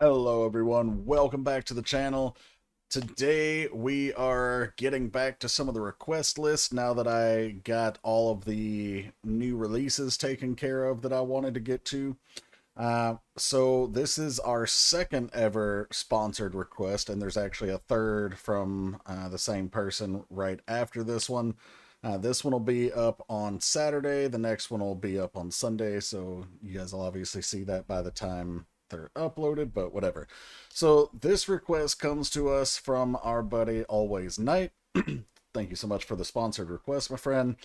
Hello everyone, welcome back to the channel. Today we are getting back to some of the request lists now that I got all of the new releases taken care of that I wanted to get to. So this is our second ever sponsored request, and there's actually a third from the same person right after this one. This one will be up on Saturday, the next one will be up on Sunday, so you guys will obviously see that by the time they're uploaded, but whatever. So this request comes to us from our buddy Always Night. Thank you so much for the sponsored request, my friend.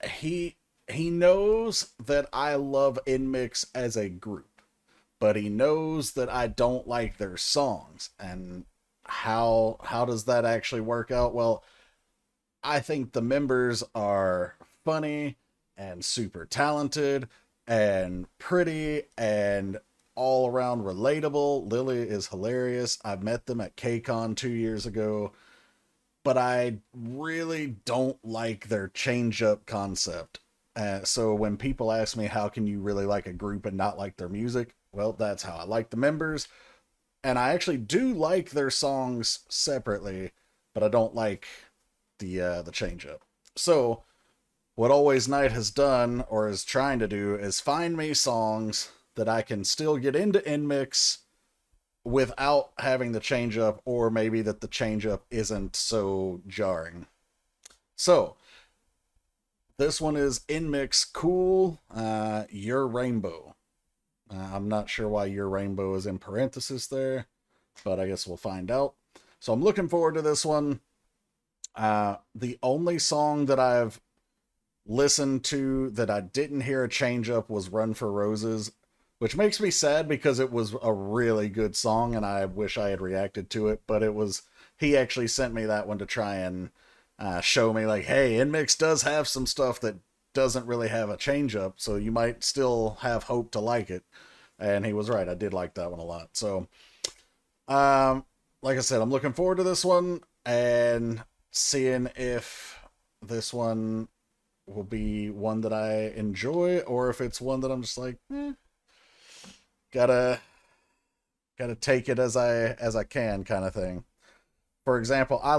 He knows that I love Nmixx as a group, but he knows that I don't like their songs. And how does that actually work out? Well, I think the members are funny and super talented and pretty and all around relatable. Lily is hilarious. I met them at KCON 2 years ago, but I really don't like their change-up concept. So when people ask me how can you really like a group and not like their music, well, that's how I like the members. And I actually do like their songs separately, but I don't like the change-up. So what Always Night has done, or is trying to do, is find me songs that I can still get into Nmixx without having the change up, or maybe that the change up isn't so jarring. So this one is Nmixx Cool, Your Rainbow. I'm not sure why Your Rainbow is in parentheses there, but I guess we'll find out. So I'm looking forward to this one. The only song that I've listened to that I didn't hear a change up was Run for Roses, which makes me sad because it was a really good song and I wish I had reacted to it, but he actually sent me that one to try and show me like, hey, Nmixx does have some stuff that doesn't really have a change up, so you might still have hope to like it. And he was right, I did like that one a lot. So like I said, I'm looking forward to this one and seeing if this one will be one that I enjoy, or if it's one that I'm just like, gotta take it as I can kind of thing. For example, I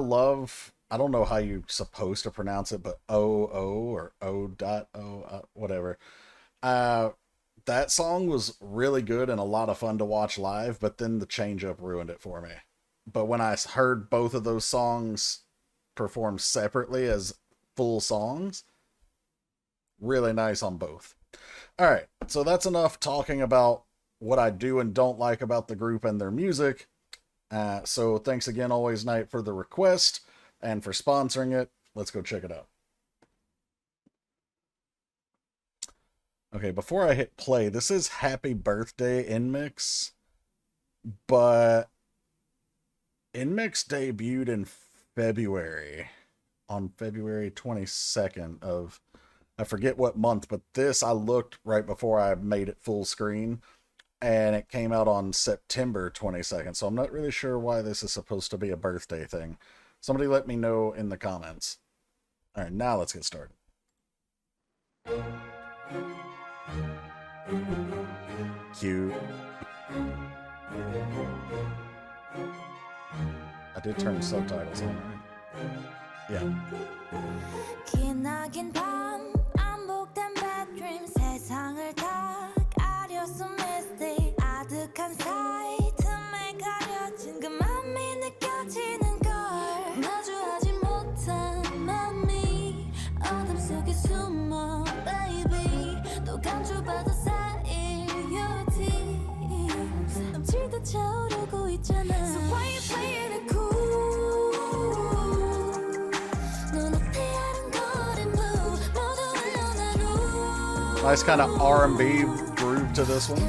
don't know how you're supposed to pronounce it, but O or O.O, whatever. That song was really good and a lot of fun to watch live, but then the change up ruined it for me. But when I heard both of those songs performed separately as full songs, really nice on both. All right, so that's enough talking about what I do and don't like about the group and their music. So thanks again, Always Night, for the request and for sponsoring it. Let's go check it out. Okay, before I hit play, this is Happy Birthday Nmixx, but Nmixx debuted in February, on February 22nd of, I forget what month, but this I looked right before I made it full screen, and it came out on September 22nd, so I'm not really sure why this is supposed to be a birthday thing. Somebody let me know in the comments. All right, now let's get started. Cute. I did turn subtitles on, right? Yeah. Nice kind of R&B groove to this one.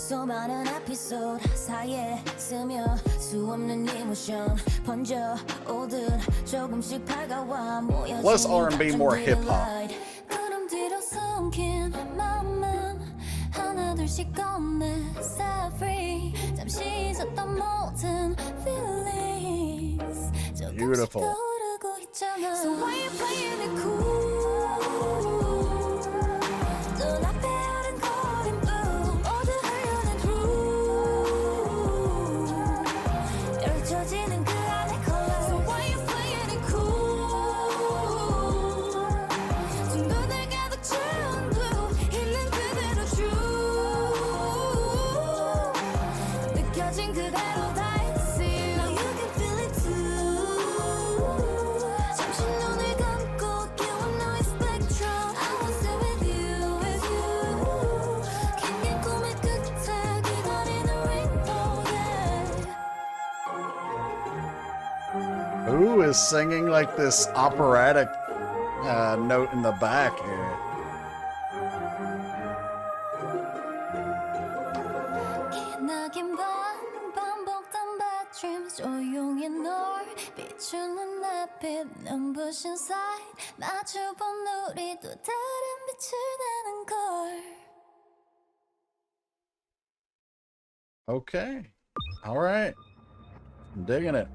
수많은 에피소드 사이에 스며 수없는 이모션 번져 오듯 조금씩 밝아와 모여진 Less R&B, more hip hop. 구름 뒤로 숨긴 마음은 하나둘씩 꺼내 set free 잠시 잊었던 모든 feelings 조금씩 떠오르고 있잖아 So why you playing it cool 눈앞에 흐른 거린 blue 모두 흘려낸 through 펼쳐지는 그 안의 color So why you playing it cool 친구들 가득 채운 blue 있는 그대로 true 느껴진 그대로 다 see Now you can feel it too 잠시 눈을 감고 깨워 너의 spectrum I was there with you 긴 꿈의 끝에 기다리는 rainbow yeah Who is singing like this operatic note in the back here? 기나긴 밤 반복된 bad dreams 조용히 널 비추는 내 빛 눈부신 sight 마주본 우리 또 다른 빛을 내는 걸 Okay. All right. I'm digging it.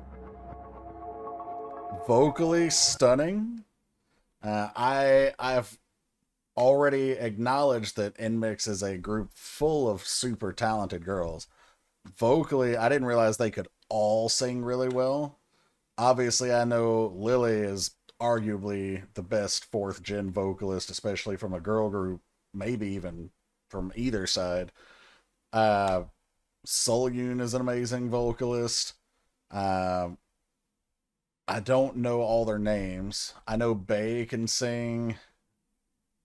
Vocally stunning. I've already acknowledged that Nmixx is a group full of super talented girls. Vocally, I didn't realize they could all sing really well. Obviously, I know Lily is arguably the best fourth gen vocalist, especially from a girl group, maybe even from either side. Solyun is an amazing vocalist. I don't know all their names. I know Bae can sing.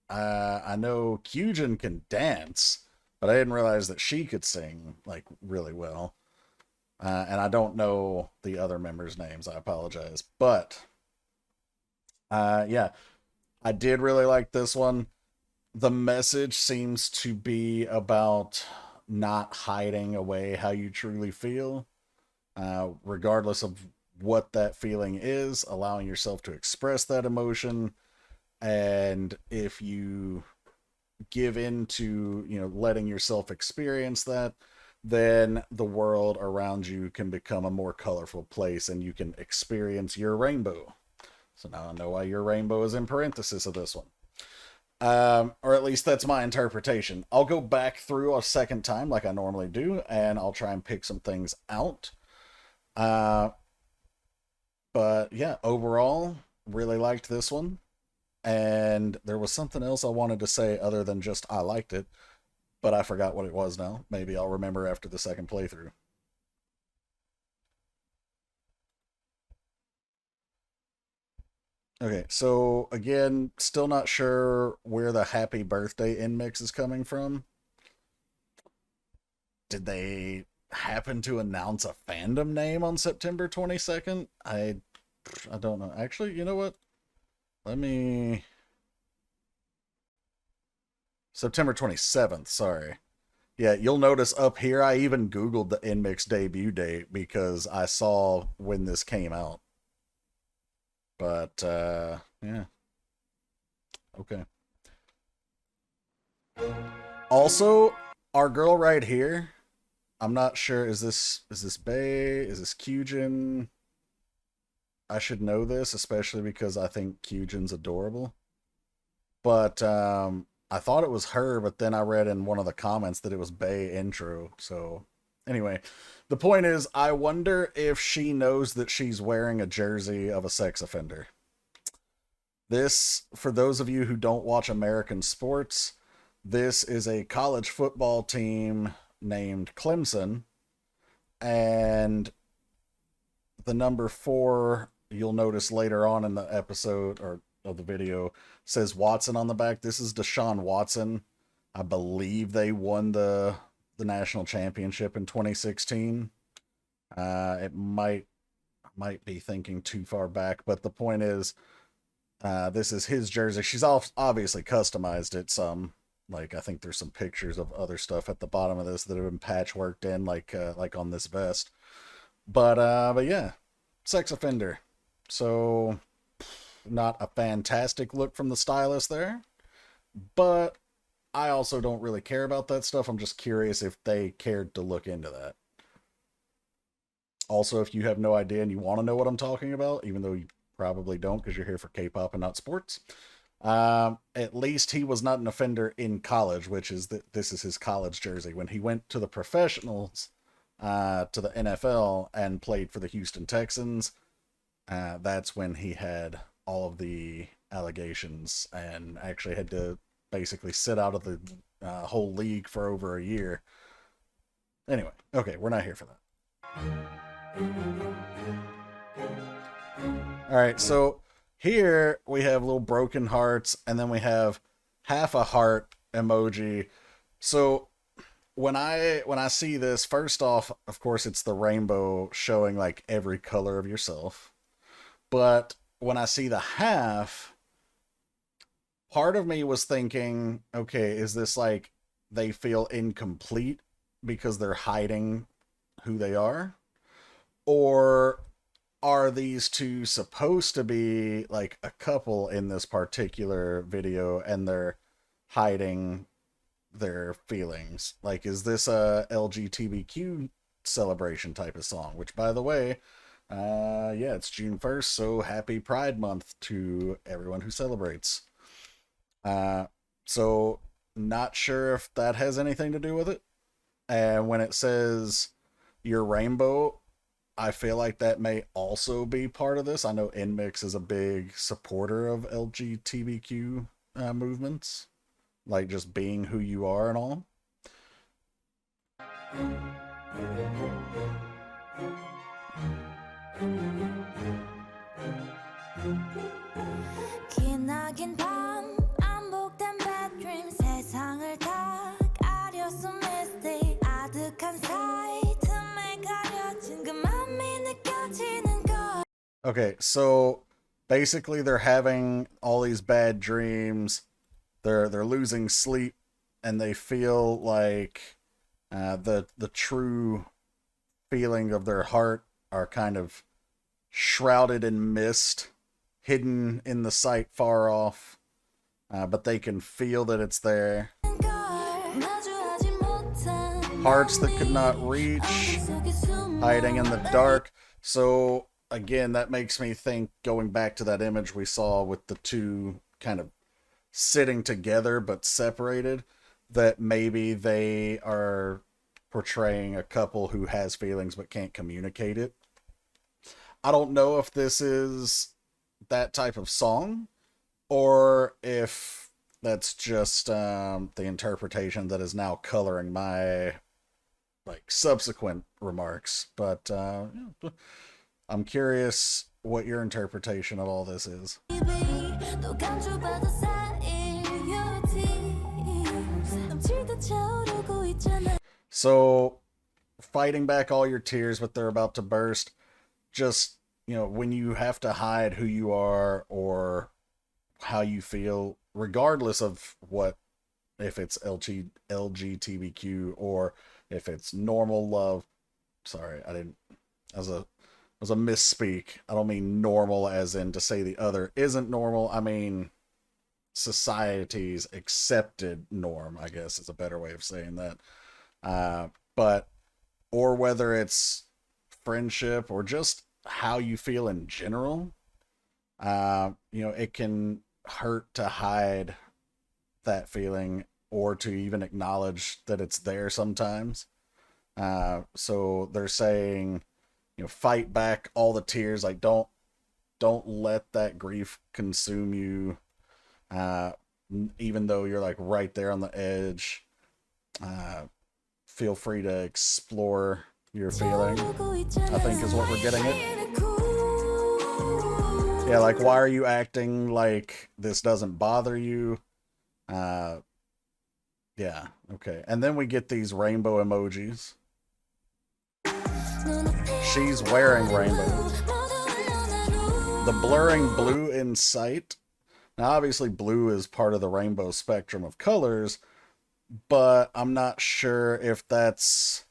I know Kyujin can dance, but I didn't realize that she could sing like really well. And I don't know the other members' names. I apologize. But yeah, I did really like this one. The message seems to be about not hiding away how you truly feel, regardless of what that feeling is, allowing yourself to express that emotion. And if you give in to, letting yourself experience that, then the world around you can become a more colorful place and you can experience your rainbow. So now I know why your rainbow is in parentheses of this one. Or at least that's my interpretation. I'll go back through a second time like I normally do, and I'll try and pick some things out. But yeah, overall, really liked this one. And there was something else I wanted to say other than just I liked it, but I forgot what it was now. Maybe I'll remember after the second playthrough. Okay, so again, still not sure where the happy birthday Nmixx is coming from. Did they happen to announce a fandom name on September 22nd? I don't know. Actually, you know what? Let me... September 27th, sorry. Yeah, you'll notice up here I even Googled the Nmixx debut date because I saw when this came out. But, yeah. Okay. Also, our girl right here, I'm not sure, is this Bae? Is this Kyujin? I should know this, especially because I think Kyujin's adorable. But, I thought it was her, but then I read in one of the comments that it was Bae intro, so... Anyway, the point is, I wonder if she knows that she's wearing a jersey of a sex offender. This, for those of you who don't watch American sports, this is a college football team named Clemson, and the number 4, you'll notice later on in the episode, or of the video, says Watson on the back. This is Deshaun Watson. I believe they won the national championship in 2016. It might be thinking too far back, but the point is, this is his jersey. She's obviously customized it some, Like, I think there's some pictures of other stuff at the bottom of this that have been patchworked in, like on this vest. But yeah, sex offender. So not a fantastic look from the stylist there, but I also don't really care about that stuff. I'm just curious if they cared to look into that. Also, if you have no idea and you want to know what I'm talking about, even though you probably don't because you're here for K-pop and not sports, at least he was not an offender in college, which is that this is his college jersey. When he went to the professionals, to the NFL and played for the Houston Texans, that's when he had all of the allegations and actually had to basically sit out of the whole league for over a year. Anyway, okay, we're not here for that. Alright, so here we have little broken hearts, and then we have half a heart emoji. So when I see this, first off, of course, it's the rainbow showing like every color of yourself. But when I see the half, part of me was thinking, okay, is this like they feel incomplete because they're hiding who they are? Or are these two supposed to be like a couple in this particular video and they're hiding their feelings? Like, is this a LGBTQ celebration type of song? Which, by the way, yeah, it's June 1st, so happy Pride Month to everyone who celebrates. So not sure if that has anything to do with it. And when it says your rainbow, I feel like that may also be part of this. I know Nmixx is a big supporter of LGBTQ movements, like just being who you are and all. Okay, so basically they're having all these bad dreams. They're losing sleep, and they feel like the true feeling of their heart are kind of shrouded in mist, hidden in the sight far off, but they can feel that it's there. Hearts that could not reach, hiding in the dark. So again, that makes me think, going back to that image we saw with the two kind of sitting together but separated, that maybe they are portraying a couple who has feelings but can't communicate it. I don't know if this is that type of song or if that's just the interpretation that is now coloring my like subsequent remarks. But I'm curious what your interpretation of all this is. So, fighting back all your tears, but they're about to burst. Just, when you have to hide who you are or how you feel, regardless of what, if it's LGBTQ or if it's normal love. Sorry, as a misspeak. I don't mean normal as in to say the other isn't normal. I mean society's accepted norm, I guess is a better way of saying that. But, or whether it's friendship or just how you feel in general, it can hurt to hide that feeling or to even acknowledge that it's there sometimes. So they're saying, fight back all the tears. Like, don't let that grief consume you. Even though you're like right there on the edge, feel free to explore your feeling, I think is what we're getting at. Yeah, like, why are you acting like this doesn't bother you? Yeah, okay. And then we get these rainbow emojis. She's wearing rainbows. The blurring blue in sight. Now, obviously, blue is part of the rainbow spectrum of colors, but I'm not sure if that's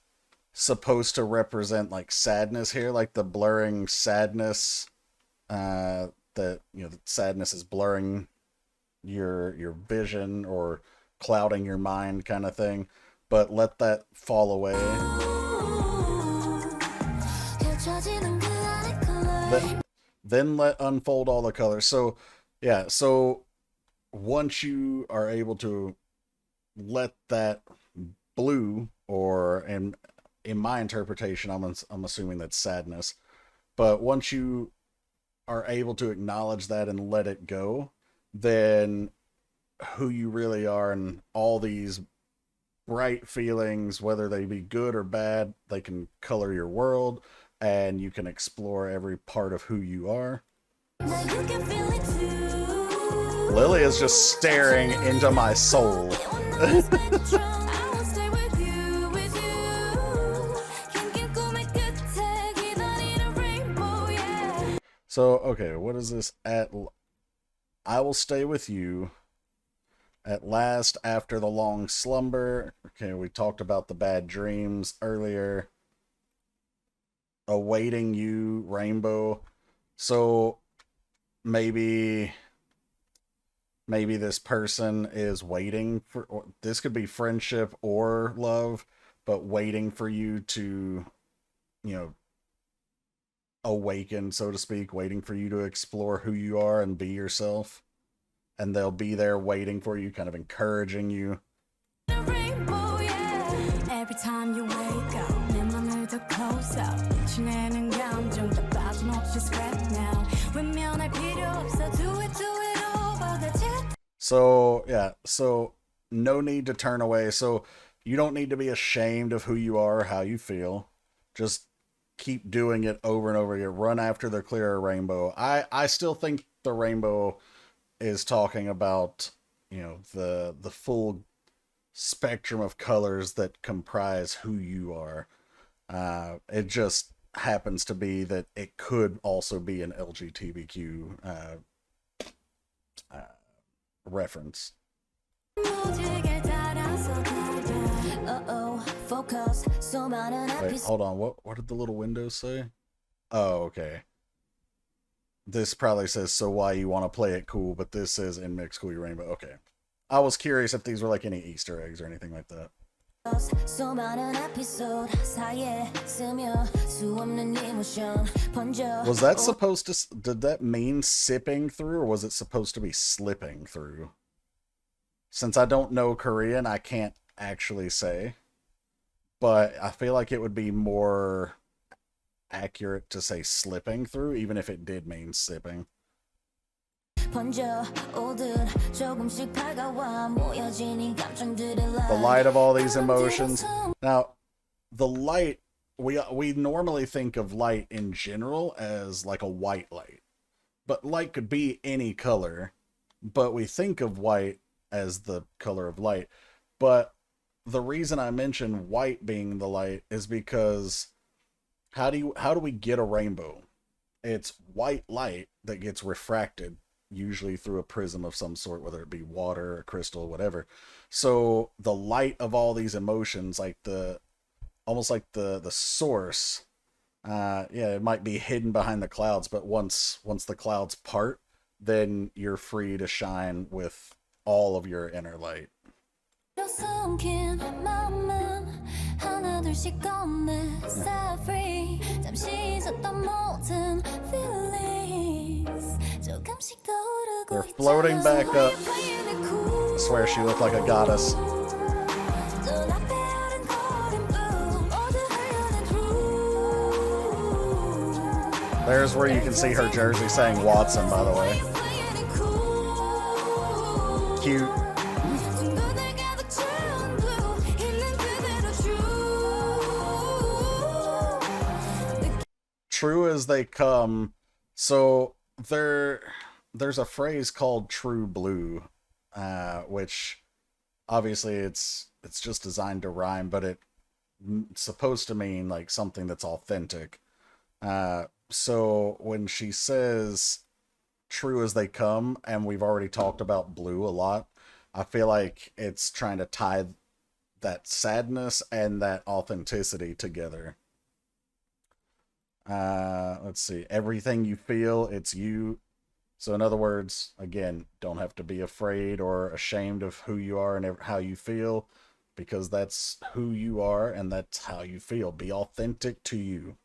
supposed to represent like sadness here, like the blurring sadness, that, you know, that sadness is blurring your vision or clouding your mind kind of thing. But let that fall away. Then let unfold all the colors. So yeah, so once you are able to let that blue, or in my interpretation, I'm assuming that's sadness, but once you are able to acknowledge that and let it go, then who you really are and all these bright feelings, whether they be good or bad, they can color your world and you can explore every part of who you are. Lily is just staring into my soul. So, okay, what is this? I will stay with you at last after the long slumber. Okay, we talked about the bad dreams earlier. Awaiting you, rainbow. So maybe this person is waiting for, this could be friendship or love, but waiting for you to, you know, awaken, so to speak, waiting for you to explore who you are and be yourself. And they'll be there waiting for you, kind of encouraging you. Every time you wake up, 내 맘을 더 close up. 지내는 감정 다 빠짐없이 scrap now. 외면할 필요 없어. Do it over. So, yeah, so no need to turn away. So you don't need to be ashamed of who you are or how you feel. Just keep doing it over and over again. Run after the clearer rainbow. I still think the rainbow is talking about, you know, the full spectrum of colors that comprise who you are. It just happens to be that it could also be an LGBTQ reference. Wait, hold on. What did the little window say? Oh, okay. This probably says, so why you want to play it cool, but this says Nmixx Cool Your Rainbow. Okay. I was curious if these were like any Easter eggs or anything like that. Was that supposed to, did that mean sipping through, or was it supposed to be slipping through? Since I don't know Korean, I can't actually say. But I feel like it would be more accurate to say slipping through, even if it did mean sipping. The light of all these emotions. Now, the light, we normally think of light in general as like a white light. But light could be any color, but we think of white as the color of light. But the reason I mention white being the light is because how do we get a rainbow? It's white light that gets refracted, usually through a prism of some sort, whether it be water or crystal, whatever. So the light of all these emotions, like almost like the source, yeah, it might be hidden behind the clouds, but once the clouds part, then you're free to shine with all of your inner light. They're floating back up. I swear she looked like a goddess. There's where you can see her jersey saying Watson, by the way. Cute. True as they come. So there's a phrase called true blue, which obviously it's just designed to rhyme, but it's supposed to mean like something that's authentic. So when she says true as they come, and we've already talked about blue a lot, I feel like it's trying to tie that sadness and that authenticity together. Let's see. Everything you feel, it's you. So in other words, again, don't have to be afraid or ashamed of who you are and how you feel, because that's who you are and that's how you feel. Be authentic to you.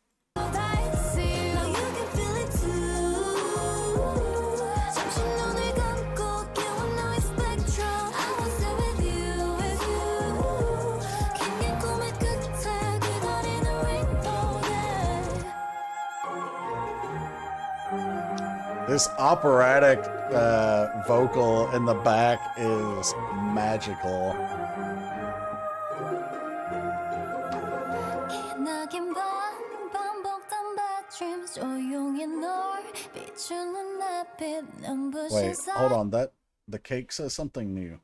This operatic vocal in the back is magical. Wait, hold on. The cake says something new.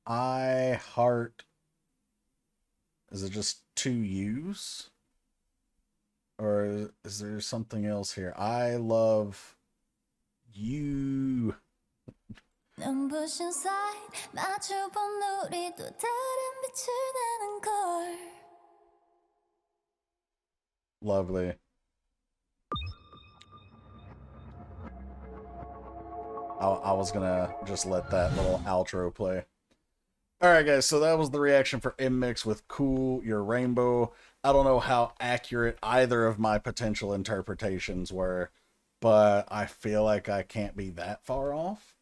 I heart. Is it just two U's? Or is there something else here? I love you. Lovely. I was gonna just let that little outro play. Alright guys, so that was the reaction for Nmixx with Cool Your Rainbow. I don't know how accurate either of my potential interpretations were, but I feel like I can't be that far off.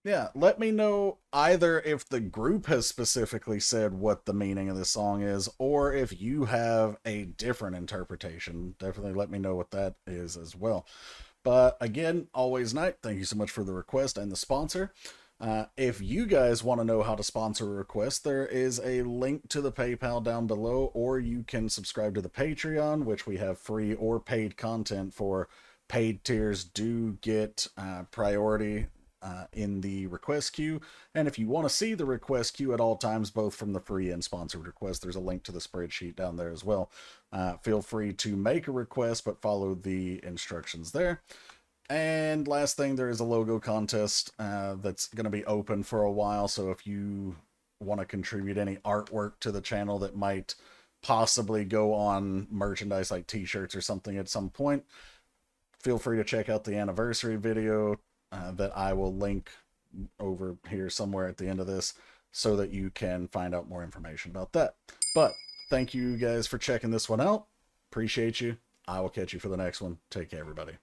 Yeah, let me know either if the group has specifically said what the meaning of this song is, or if you have a different interpretation. Definitely let me know what that is as well. But again, always night. Thank you so much for the request and the sponsor. If you guys want to know how to sponsor a request, there is a link to the PayPal down below, or you can subscribe to the Patreon, which we have free or paid content for. Paid tiers do get priority in the request queue, and if you want to see the request queue at all times, both from the free and sponsored requests, there's a link to the spreadsheet down there as well. Feel free to make a request, but follow the instructions there. And last thing, there is a logo contest that's going to be open for a while, so if you want to contribute any artwork to the channel that might possibly go on merchandise like t-shirts or something at some point, feel free to check out the anniversary video that I will link over here somewhere at the end of this, so that you can find out more information about that. But thank you guys for checking this one out. Appreciate you. I will catch you for the next one. Take care, everybody.